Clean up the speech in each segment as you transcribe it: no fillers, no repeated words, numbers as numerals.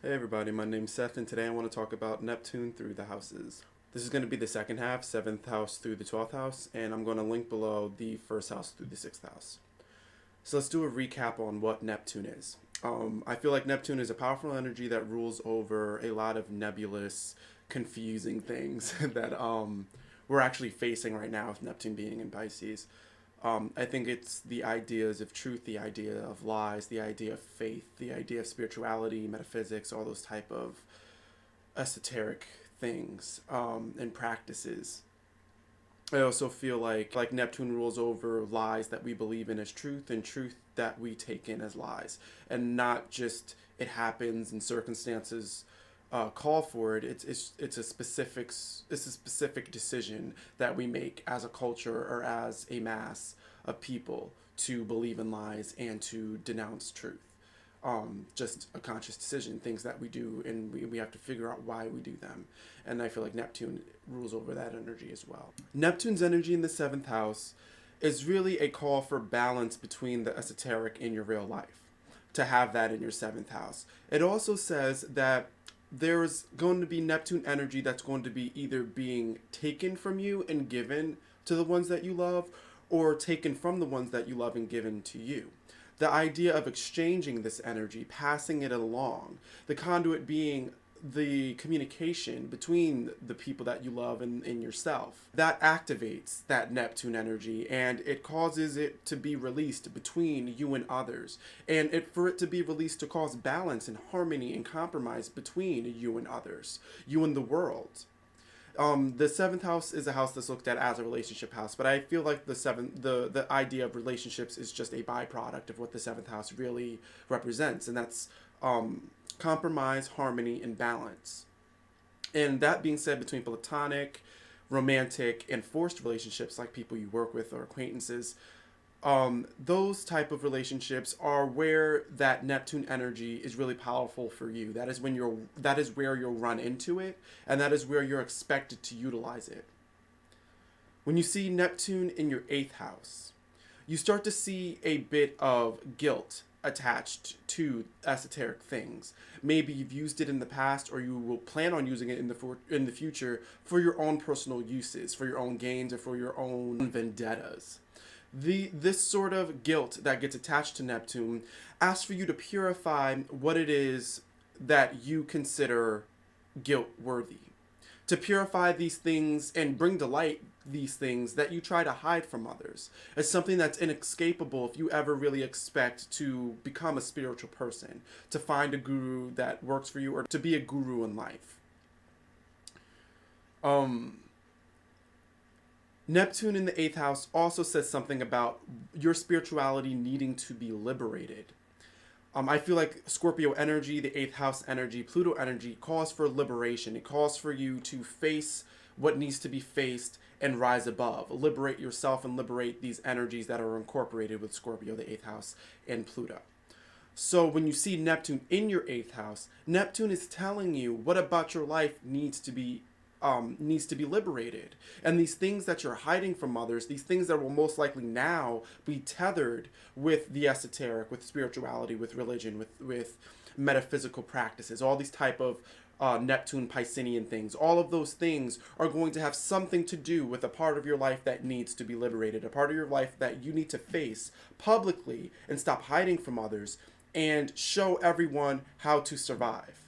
Hey everybody, my name's Seth, and today I want to talk about Neptune through the houses. This is going to be the second half, 7th house through the 12th house, and I'm going to link below the first house through the 6th house. So let's do a recap on what Neptune is. I feel like Neptune is a powerful energy that rules over a lot of nebulous, confusing things that we're actually facing right now with Neptune being in Pisces. I think it's the ideas of truth, the idea of lies, the idea of faith, the idea of spirituality, metaphysics, all those type of esoteric things and practices. I also feel like Neptune rules over lies that we believe in as truth and truth that we take in as lies, and not just it happens and circumstances call for it. It's a specific decision that we make as a culture or as a mass of people to believe in lies and to denounce truth. Just a conscious decision, things that we do, and we have to figure out why we do them. And I feel like Neptune rules over that energy as well. Neptune's energy in the 7th house is really a call for balance between the esoteric and your real life, to have that in your 7th house. It also says that there's going to be Neptune energy that's going to be either being taken from you and given to the ones that you love, or taken from the ones that you love and given to you. The idea of exchanging this energy, passing it along, the conduit being the communication between the people that you love and yourself. That activates that Neptune energy, and it causes it to be released between you and others. And for it to be released to cause balance and harmony and compromise between you and others, you and the world. The 7th house is a house that's looked at as a relationship house, but I feel like the idea of relationships is just a byproduct of what the 7th house really represents, and that's compromise, harmony, and balance. And that being said, between platonic, romantic, and forced relationships, like people you work with or acquaintances, those type of relationships are where that Neptune energy is really powerful for you. That is where you'll run into it, and that is where you're expected to utilize it. When you see Neptune in your 8th house, you start to see a bit of guilt attached to esoteric things. Maybe you've used it in the past, or you will plan on using it in the future for your own personal uses, for your own gains, or for your own vendettas. This sort of guilt that gets attached to Neptune asks for you to purify what it is that you consider guilt worthy, to purify these things and bring to light these things that you try to hide from others. It's something that's inescapable if you ever really expect to become a spiritual person, to find a guru that works for you, or to be a guru in life. Neptune in the 8th house also says something about your spirituality needing to be liberated. I feel like Scorpio energy, the 8th house energy, Pluto energy calls for liberation. It calls for you to face what needs to be faced and rise above. Liberate yourself and liberate these energies that are incorporated with Scorpio, the 8th house, and Pluto. So when you see Neptune in your 8th house, Neptune is telling you what about your life needs to be liberated. And these things that you're hiding from others, these things that will most likely now be tethered with the esoteric, with spirituality, with religion, with metaphysical practices, all these type of Neptune Piscean things, all of those things are going to have something to do with a part of your life that needs to be liberated, a part of your life that you need to face publicly and stop hiding from others and show everyone how to survive.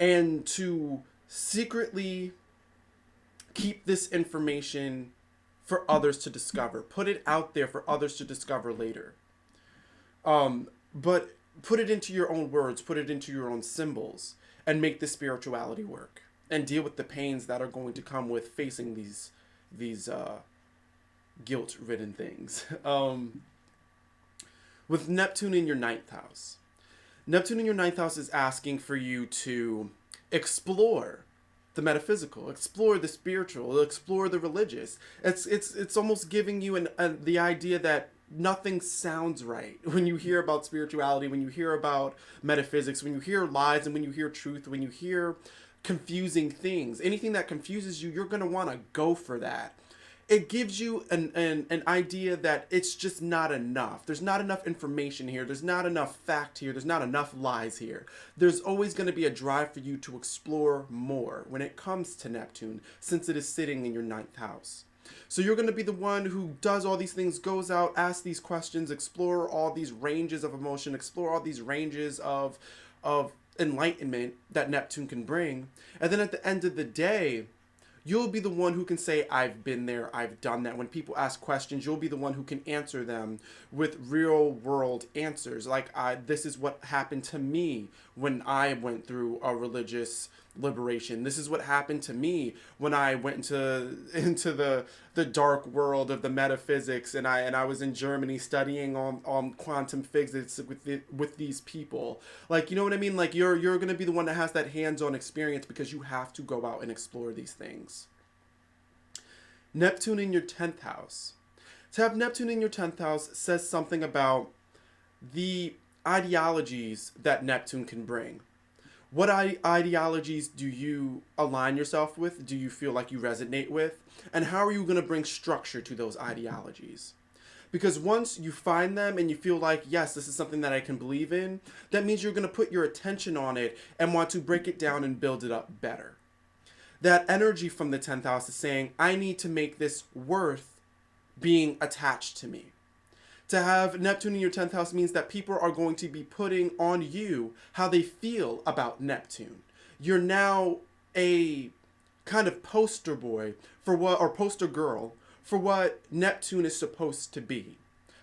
And to secretly keep this information for others to discover. Put it out there for others to discover later. But put it into your own words, put it into your own symbols, and make the spirituality work. And deal with the pains that are going to come with facing these guilt-ridden things. With Neptune in your 9th house. Neptune in your 9th house is asking for you to explore the metaphysical, explore the spiritual, explore the religious. It's almost giving you the idea that nothing sounds right when you hear about spirituality, when you hear about metaphysics, when you hear lies, and when you hear truth, when you hear confusing things. Anything that confuses you, you're going to want to go for that. it gives you an idea that it's just not enough. There's not enough information here. There's not enough fact here. There's not enough lies here. There's always going to be a drive for you to explore more when it comes to Neptune, since it is sitting in your ninth house. So you're going to be the one who does all these things, goes out, asks these questions, explore all these ranges of emotion, explore all these ranges of enlightenment that Neptune can bring. And then at the end of the day, you'll be the one who can say, I've been there, I've done that. When people ask questions, you'll be the one who can answer them with real world answers. Like, this is what happened to me when I went through a religious liberation. This is what happened to me when I went into the dark world of the metaphysics, and I was in Germany studying on quantum physics with these people. Like, you know what I mean? Like, you're going to be the one that has that hands-on experience, because you have to go out and explore these things. Neptune in your 10th house. To have Neptune in your 10th house says something about the ideologies that Neptune can bring. What ideologies do you align yourself with? Do you feel like you resonate with? And how are you going to bring structure to those ideologies? Because once you find them and you feel like, yes, this is something that I can believe in, that means you're going to put your attention on it and want to break it down and build it up better. That energy from the 10th house is saying, I need to make this worth being attached to me. To have Neptune in your 10th house means that people are going to be putting on you how they feel about Neptune. You're now a kind of poster boy for what, or poster girl for what Neptune is supposed to be.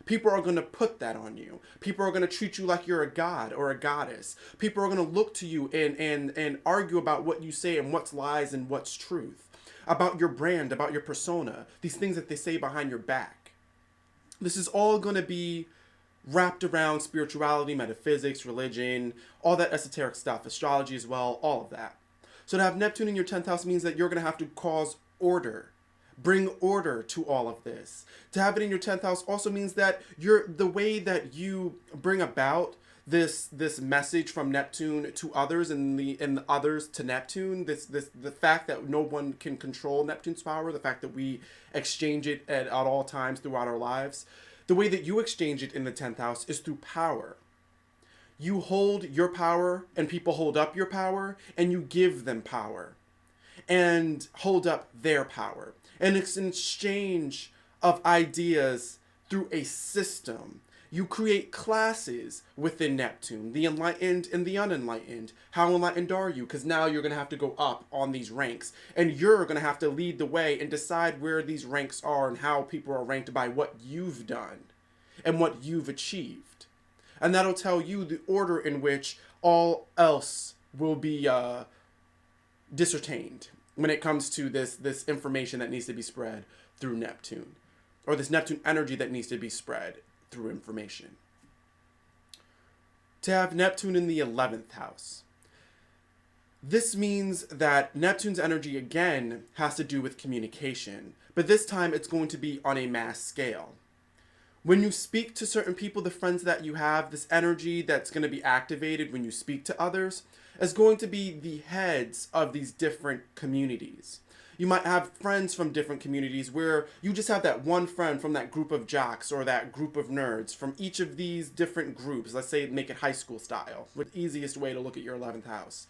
People are going to put that on you. People are going to treat you like you're a god or a goddess. People are going to look to you and argue about what you say and what's lies and what's truth. About your brand, about your persona. These things that they say behind your back. This is all going to be wrapped around spirituality, metaphysics, religion, all that esoteric stuff, astrology as well, all of that. So to have Neptune in your 10th house means that you're going to have to cause order, bring order to all of this. To have it in your 10th house also means that the way that you bring about this message from Neptune to others and the others to Neptune, the fact that no one can control Neptune's power, the fact that we exchange it at all times throughout our lives, the way that you exchange it in the 10th house is through power. You hold your power and people hold up your power, and you give them power and hold up their power. And it's an exchange of ideas through a system. You create classes within Neptune, the enlightened and the unenlightened. How enlightened are you? Because now you're going to have to go up on these ranks. And you're going to have to lead the way and decide where these ranks are and how people are ranked by what you've done and what you've achieved. And that'll tell you the order in which all else will be discertained when it comes to this information that needs to be spread through Neptune. Or this Neptune energy that needs to be spread through information. To have Neptune in the 11th house. This means that Neptune's energy again has to do with communication, but this time it's going to be on a mass scale. When you speak to certain people, the friends that you have, this energy that's going to be activated when you speak to others is going to be the heads of these different communities. You might have friends from different communities where you just have that one friend from that group of jocks or that group of nerds from each of these different groups. Let's say make it high school style, with the easiest way to look at your 11th house.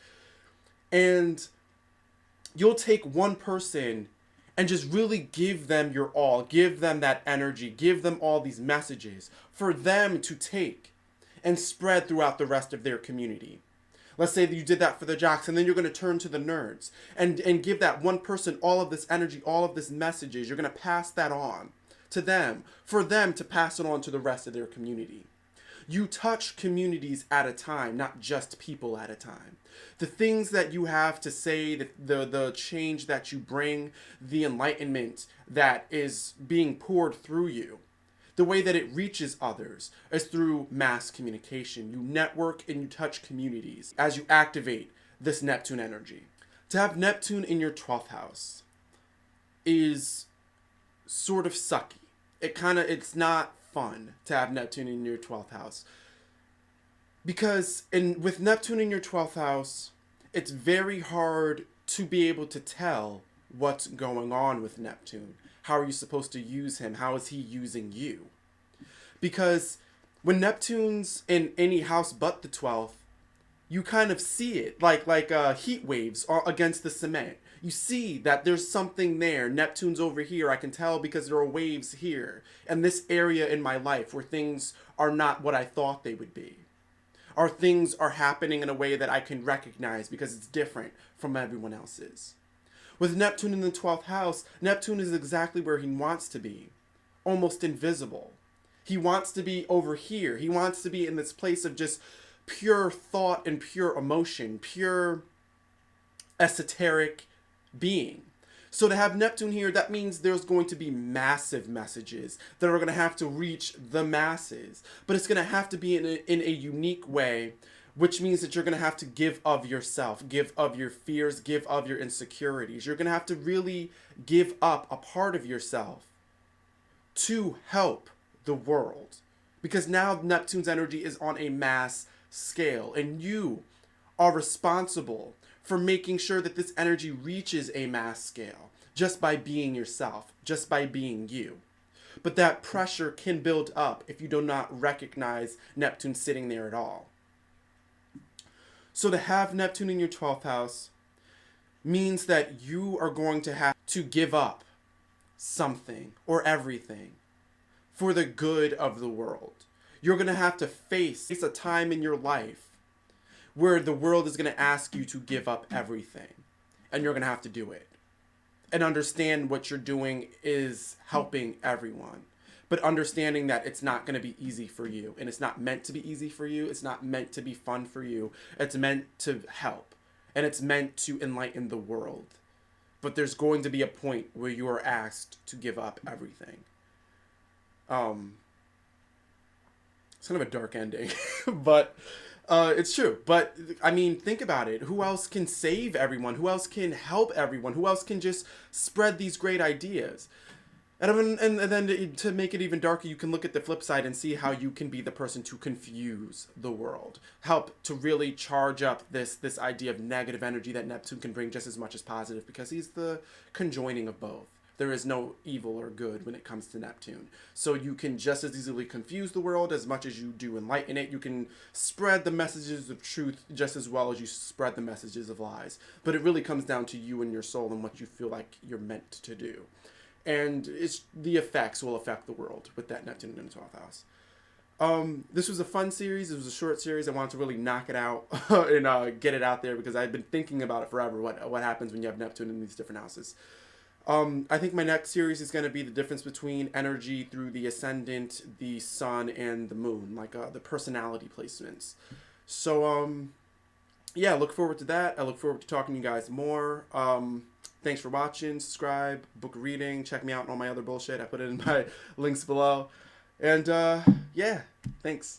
And you'll take one person and just really give them your all, give them that energy, give them all these messages for them to take and spread throughout the rest of their community. Let's say that you did that for the jocks, and then you're going to turn to the nerds and give that one person all of this energy, all of this messages. You're going to pass that on to them for them to pass it on to the rest of their community. You touch communities at a time, not just people at a time. The things that you have to say, the change that you bring, the enlightenment that is being poured through you, the way that it reaches others is through mass communication. You network and you touch communities as you activate this Neptune energy. To have Neptune in your 12th house is sort of sucky. It's not fun to have Neptune in your 12th house. Because with Neptune in your 12th house, it's very hard to be able to tell what's going on with Neptune. how are you supposed to use him? How is he using you? Because when Neptune's in any house but the 12th, you kind of see it like heat waves against the cement. You see that there's something there. Neptune's over here. I can tell because there are waves here. And this area in my life where things are not what I thought they would be. Or things are happening in a way that I can recognize because it's different from everyone else's. With Neptune in the 12th house, Neptune is exactly where he wants to be. Almost invisible. He wants to be over here. He wants to be in this place of just pure thought and pure emotion, pure esoteric being. So to have Neptune here, that means there's going to be massive messages that are going to have to reach the masses. But it's going to have to be in a unique way, which means that you're going to have to give of yourself, give of your fears, give of your insecurities. You're going to have to really give up a part of yourself to help the world. Because now Neptune's energy is on a mass scale, and you are responsible for making sure that this energy reaches a mass scale just by being yourself, just by being you. But that pressure can build up if you do not recognize Neptune sitting there at all. So to have Neptune in your 12th house means that you are going to have to give up something or everything for the good of the world. You're going to have to face a time in your life where the world is going to ask you to give up everything. And you're going to have to do it. And understand what you're doing is helping everyone. But understanding that it's not going to be easy for you. And it's not meant to be easy for you. It's not meant to be fun for you. It's meant to help. And it's meant to enlighten the world. But there's going to be a point where you are asked to give up everything. It's kind of a dark ending, but it's true. But I mean, think about it. Who else can save everyone? Who else can help everyone? Who else can just spread these great ideas? And then to make it even darker, you can look at the flip side and see how you can be the person to confuse the world. Help to really charge up this idea of negative energy that Neptune can bring just as much as positive, because he's the conjoining of both. There is no evil or good when it comes to Neptune. So you can just as easily confuse the world as much as you do enlighten it. You can spread the messages of truth just as well as you spread the messages of lies. But it really comes down to you and your soul and what you feel like you're meant to do. And the effects will affect the world with that Neptune in the 12th house. This was a fun series. It was a short series. I wanted to really knock it out and get it out there because I've been thinking about it forever, what happens when you have Neptune in these different houses. I think my next series is going to be the difference between energy through the ascendant, the sun, and the moon, like the personality placements. So, yeah, look forward to that. I look forward to talking to you guys more. Thanks for watching. Subscribe, book a reading, check me out on all my other bullshit. I put it in my links below. And, yeah, thanks.